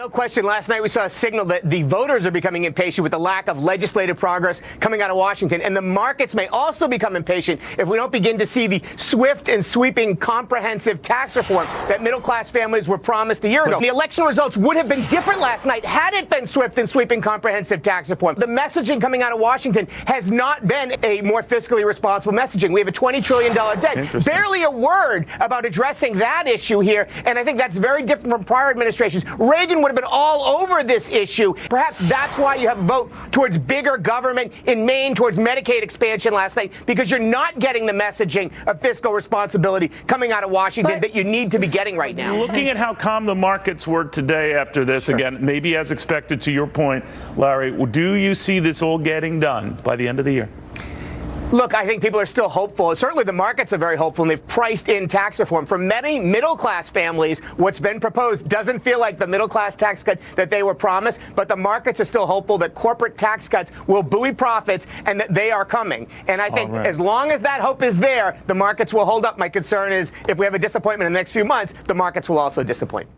No question, last night we saw a signal that the voters are becoming impatient with the lack of legislative progress coming out of Washington, and the markets may also become impatient if we don't begin to see the swift and sweeping comprehensive tax reform that middle-class families were promised a year ago. The election results would have been different last night had it been swift and sweeping comprehensive tax reform. The messaging coming out of Washington has not been a more fiscally responsible messaging. We have a $20 trillion debt. Barely a word about addressing that issue here, and I think that's very different from prior administrations. Reagan would have been all over this issue. Perhaps that's why you have a vote towards bigger government in Maine, towards Medicaid expansion last night, because you're not getting the messaging of fiscal responsibility coming out of Washington that you need to be getting right now. Looking at how calm the markets were today after this, again, maybe as expected to your point, Larry, do you see this all getting done by the end of the year? Look, I think people are still hopeful. Certainly the markets are very hopeful, and they've priced in tax reform. For many middle-class families, what's been proposed doesn't feel like the middle-class tax cut that they were promised, but the markets are still hopeful that corporate tax cuts will buoy profits and that they are coming. And I think as long as that hope is there, the markets will hold up. My concern is if we have a disappointment in the next few months, the markets will also disappoint.